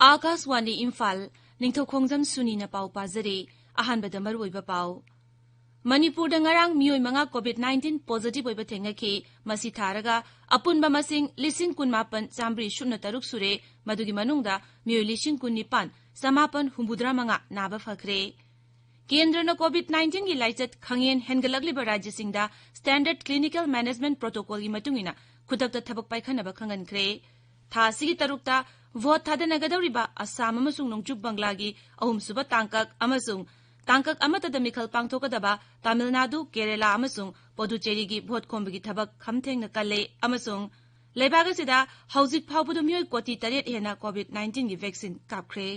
Akaswani Imphal Ningthoukhongjam Suni na pau pazari ahanbada maruoiba pau. Manipur da ngarang miyoi mga COVID-19 positive oiba thengaki masi tharaga apunba masing lising kunmapan chambri shunna taruk sure madugi manungda miyoi lising kunnipan samapan humbudra mga naba fakhre. Kendra na COVID-19 gi laichat khangyen hengalagliba rajya singda standard clinical management protocol gi matungina khudakta thabak paikhanaba khangankhre. Tha sigi tarukta vote thadanagadawriba Assam amasung Nongchuk Banglagi ahum suba tangkak amasung tangkak amatada mikhal pangthokadaba Tamil Nadu, Kerala amasung Puducherry gi vote khombagi thabak khamthengna kalle amasung leibaga sida hauzik phawbudu miyoi koti 8 hena COVID-19 gi vaccine kapkhre.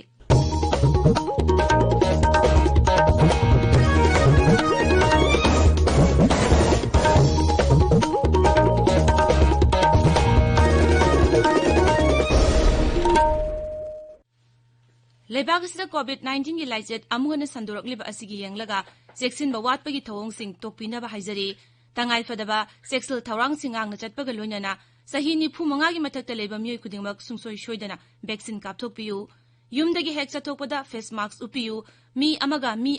Lebagasida COVID-19 gi laichet amuhana sandorokliba asigi yenglaga seksin ba watpagi thawong sing tokpina ba haijari tangai fadaba sexual thawrang singang na chatpaga loinana sahi nifu manga gi mathakta leba miyoi khudingmak sungsoi shoidana vaccine kapthokpiyu yumdagi hek chathokpada face mask upiyu mi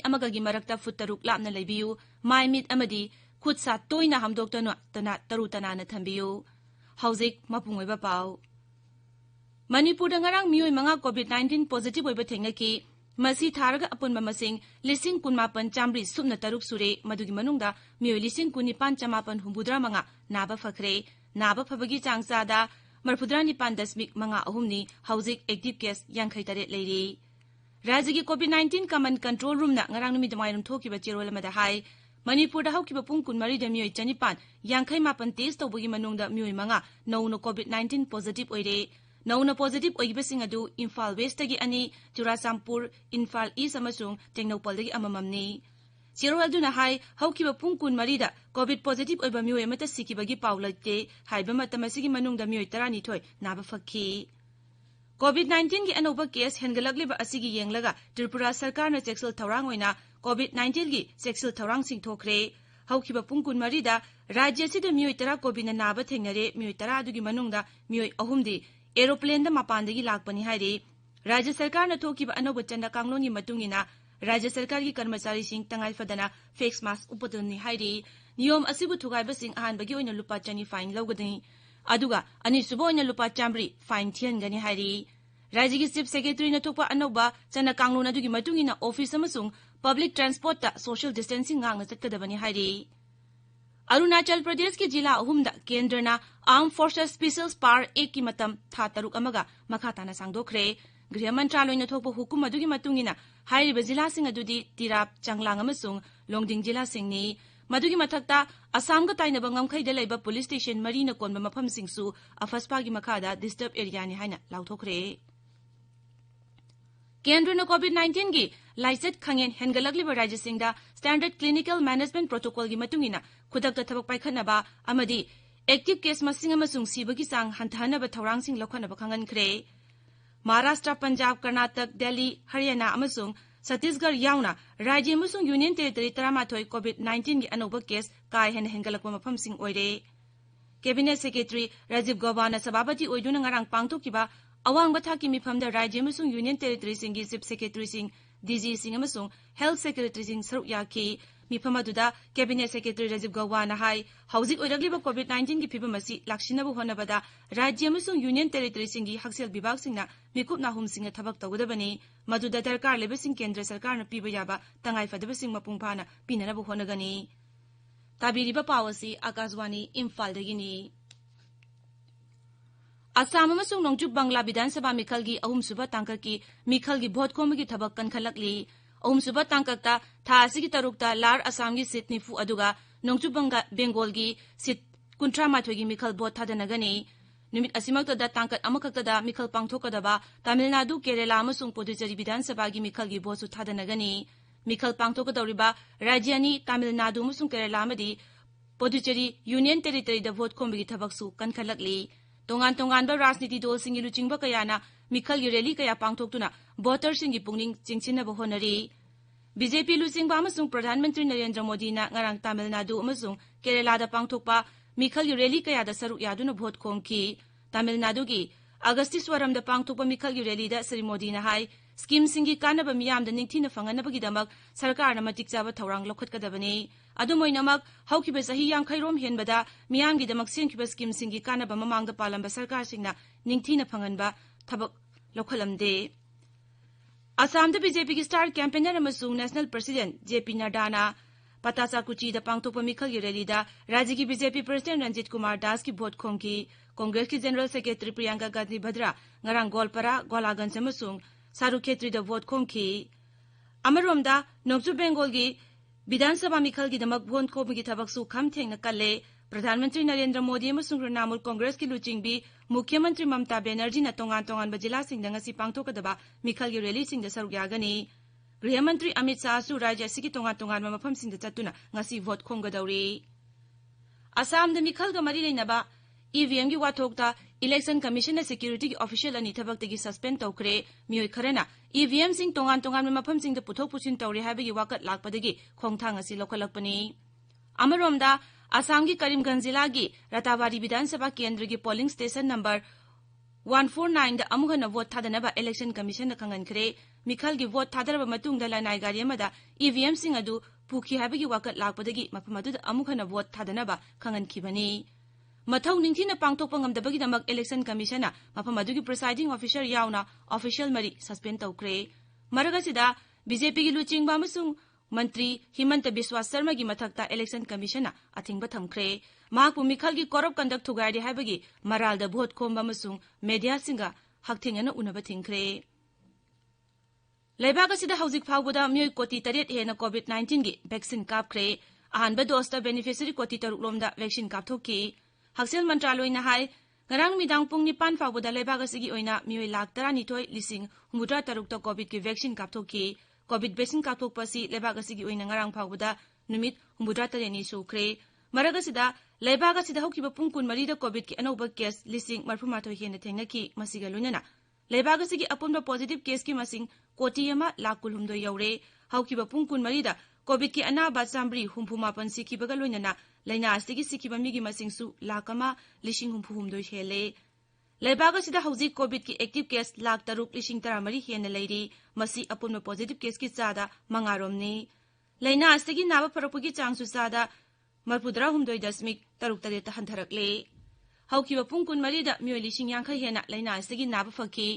amaga gi marakta foot taruk lapna leibiyu mai mit amadi khut sa toina hamdoktana tana tarutana na thambiyu hauzik mapungoiba pau. Manipur da ngarang miyoi mga COVID-19 positive oiba thengaki masi tharaga apunba masing lising kunmapan chambri subna taruk sure madugi manungda miyoi lising kunipan chamapan humbudra mga naba fakhre naba phabagi changsada marfudra nipan dasmik mga ahumni hauzik active case yankhai tare leiri rajagi COVID-19 command control room na ngarang numi damairam thokiba cherol amada hai Manipur da haukiba pung kunmari da miyoi chanipan yankhai mapan test tawbugi manungda miyoi mga nauno COVID-19 positive oire Nauna positive oigibasing adu Imphal West tagi ani Churasampur, Imphal East amasung Tengnopal dagi amamamni. Siro aduna hai haukiba pungkun marida COVID positive oiba miyoi amata sikibagi paulate haiba matamasigi manungda miyoi 12 naba fakhi. COVID-19 gi anoba case hengalagliba asigi yenglaga Tripura Sarkar na sexual thawrang oina COVID-19 gi sexual thawrang sing thokre. Haukiba pungkun marida rajya sida miyoi 10 COVID na naba thengnare miyoi 10 adugi manungda miyoi ahumdi aeroplane da mapandagi lakpani hairi Rajya Sarkar na thokiba anoba chanda kangloni matungina Rajya Sarkar gi karmachari sing tangai fadana face mask upaduni hairi niyom asibu thugaiba sing ahanbagi oina lupa chani fine lawgani aduga ani subo oina lupa chambri fine thiangani hairi Rajya gi chief secretary na thokpa anoba chanda kanglona dugi matungina office amasung public transport ta social distancing ngangna chatkadabani hairi Arunachal Pradesh ki jila ahumda Kendrana Armed Forces Special Power 1 ki matam tha taruk amaga makhatana sangdokre Griha Mantraloy na thokpa hukum adugi matungina hairiba jila sing adudi Tirap Changlang amasung Longding jila singni madugi mathakta Assam ga tainaba ngamkhaida leiba police station marina konba mafam singsu afaspa gi makhada disturb area ni haina lauthokre Kendra na COVID-19 gi laichet khangyen hengalagliba rajya singda standard clinical management protocol gi matungina khudakta thabak paikhanaba amadi active case masing amasung sibagi sang hanthana ba thawrang sing lokhanaba khangankhre Maharashtra Punjab Karnataka Delhi Haryana amasung Chhattisgarh yauna rajya amasung union territory 13 COVID-19 gi anoba case kai hen hengalakwa mafam sing oire Cabinet Secretary Rajiv Gauba na sababati oiduna ngarang pangthokiba awang bathaki mifamda rajya amasung union territory singi chief secretary sing DG sing amasung health secretary sing saruk yaki mifamaduda cabinet secretary Rajiv Gauba na hai hauzik oiragliba COVID-19 gi phibam asi lakshinabu honabada rajya amasung union territory singi haksel bibag singna mikup na hum singa thabak tawgadabani maduda darkar lebe sing kendra sarkar na piba yaba tangai fadaba sing mapungphana pinanabu honagani tabiriba pawasi Akaswani Imphal dagini Assam amasung Nongchuk Bangla Vidhan Sabha Mikhalgi ahum suba tangkaki Mikhalgi vote khomagi thabak kankhalakli ahum suba tangkakta tha asigi tarukta lar Assam gi seat nifu aduga Nongchuk Bengal gi seat 38 gi Mikhal vote thadanagani numit asimakta da tangkat amakakta da Mikhal pangthokadaba Tamil Nadu Kerala amasung Puducherry Vidhan Sabha gi Mikhalgi vote su thadanagani Mikhal pangthokadawriba rajyani Tamil Nadu amasung Kerala amadi Puducherry Union Territory da vote khomagi thabak su kankhalakli Tongan ba Rajniti dol singi luchingba kayana Mikhal gi rally kaya pangthoktuna voter singi pungning chingchina ba honari BJP luchingba amasung Pradhan Mantri Narendra Modi na ngarang Tamil Nadu amasung Kerala da pangthokpa Mikhal gi rally kaya da saruk yaduna vote khomki Tamil Nadu gi Agustiswaramda pangthokpa mikhalgi rallyda Sri Modina hai scheme singi kanaba miyamda ningthina fanganabagidamag sarkarna matik chaba thorang lokhatkadabani adumoinamak haukiba sahi yankhairom henbada miyamgidamak senkhiba scheme singi kanaba mamangda palamba sarkar singna ningthina fanganba thabak lokhalamde Assam BJP ki star campaigner amasung National President JP Nadana Patasa Kuchi da pangthokpa mikhalgi rallyda Rajya ki BJP President Ranjit Kumar Das ki vote khongki Congress ki General Secretary Priyanka Gandhi Bhadra ngarang Golpara Golaganj amasung Saru Khetri da vote khongki Amaromda Nongchu Bengal gi Vidhan Sabha mikhalgi damak vote khongki thabak su kham thengna kalle Pradhan Mantri Narendra Modi amasung Trinamool Congress ki luchingbi Mukhyamantri Mamata Banerjee na tongan bajila singda ngasi pangthokadaba mikhalgi rally singda saruk yagani Griha Mantri Amit Shah su rajya asigi tongan mafam singda chatuna ngasi vote khonggadawri Assam da mikhalga mari leinaba EVM gi wathokta Election Commission na security official ani thabaktagi suspend tawkre mioi kharana EVM sing tongan mafam singda puthok pusin tawri habagi wakat lakpadagi khongthang asi lokhalakpani Amaromda Assam ki Karimganj jila gi Ratawari Vidhan Sabha Kendra gi polling station number 149 da amuhana vote thadanaba Election Commission na khangankhre mikhal gi vote thadaraba matungda lanai gari amada EVM sing adu pukhi habagi wakat lakpadagi mafam adu amuhana vote thadanaba khangankhibani Mathau ningthina pangthokpa ngamdabagi damak Election Commission na mafam adugi presiding officer yauna official mari suspend tawkre maragasida BJP gi luchingba amasung Mantri Himanta Biswa Sharma gi mathakta Election Commission na athingba thamkhre mahakpu mikhal gi corrupt conduct thugaidi habagi maralda vote khomba amasung media singa hakthingana unaba thingkhre Leibak asida haujik phawbada mioi koti 8 hena COVID-19 gi vaccine kapkhre ahanba dose beneficiary koti 3 lomda vaccine kapthokki Haksel Mantraloy na hai ngarang midang pung 9 phawbada leibak asigi oina mioi lakh 12,000 ta COVID ki vaccine kapthokki COVID vaccine kapthokpasi leibak asigi oina ngarang phawbada numit 63 sukre maragasida leibak asida hokiba pung 13 da COVID ki anoba case 1,038 hena thengnaki masiga loinana leibak asigi apunba positive case ki masing koti ama lakh 12 yaure haukiba pung 13 da COVID ki anaba chambri humphuma sikibaga loinana laina asigi sikiba migi masing su lakama 1,000 hele leibak asida hauji COVID ki active case lakh 3,000 hena leiri masi apunba positive case ki chada mangaromni laina asigi naba farakpagi changsu chada 42.3 ta handharakle haukiba pung 13 da mioi 1,000 hena laina asigi naba fakhi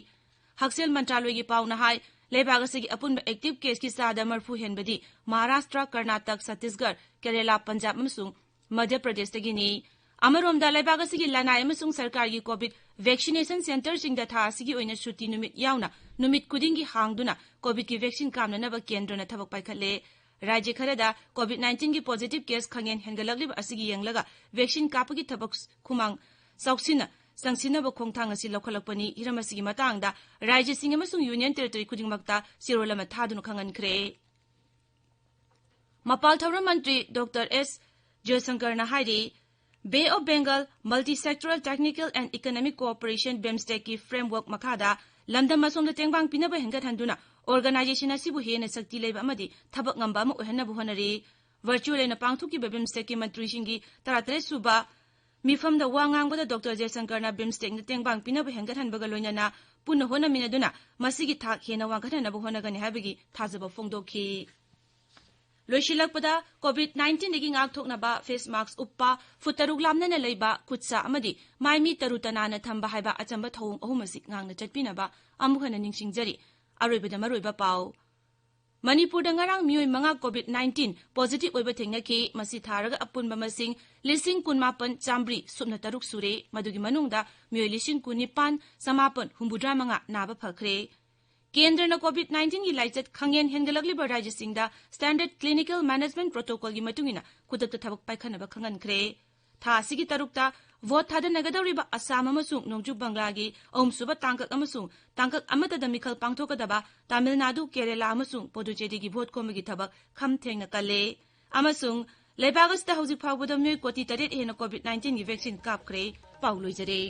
Haksel Mantraloy gi pauna hai leibak asigi apunba active case ki chada marfu henbadi Maharashtra Karnataka Chhattisgarh Kerala Punjab amasung Madhya Pradesh tagini Amaromda leibak asigi lanai amasung sarkar gi COVID vaccination center singda tha asigi oina shuti numit yauna numit kudingi hangduna COVID ki vaccine kamnanaba kendra na thabak paikhatle rajya kharada COVID-19 gi positive case khangen hengalaglib asigi yenglaga vaccine kapagi thabak khumang sauksina sangsinaba khongthang asi lokhalakpani hiramasigi matangda rajya sing amasung union territory kudingmakta sirolama thadunu khangankhre Mapal Thauram Mantri Dr. S. Jaishankar na hairi Bay of Bengal Multi-Sectoral Technical and Economic Cooperation BEMSTEC ki framework makhada lamdam asomda tengbang pinaba hengathanduna organization asibu hena sakti leiba amadi thabak ngamba ama ohenna buhonari virtual ena pangthuki BEMSTEC ki mantri singi 33 suba mifamda wangangbada Dr. Jaishankar na BEMSTEC na tengbang pinaba hengathanbaga loinana punna hona minaduna masigi thak hena wangathanna buhonagani habigi thajaba fongdokhi Loishilakpada COVID-19 dagi ngakthoknaba face mask uppa futaruk lamnana leiba kutsa amadi maimi tarutanana thamba haiba achamba thong ahumasi ngangna chatpinaba amuhana ningsingjari aroibada maroiba pau Manipur dangarang mioi manga COVID-19 positive oiba thengnaki masi tharaga apunba masing 19,000 chambri subna taruk sure madugi manungda mioi 19,000 samapan humbudra manga naba phakre Kendra na COVID-19 gi laichat khangen hengalagli ba rajya singda standard clinical management protocol gi matungina kudakta thabak paikhana ba khangan khre tha sigi tarukta vote thada nagadawri ba Assam amasung Nongju Bangla gi suba tangkak amata da mikhal pangthokadaba Tamil Nadu Kerala amasung Puducherry gi vote komagi thabak kham thengna kale amasung leibak asda hojik phawbada mioi koti 8 hena COVID-19 gi vaccine kap khre pauloi jare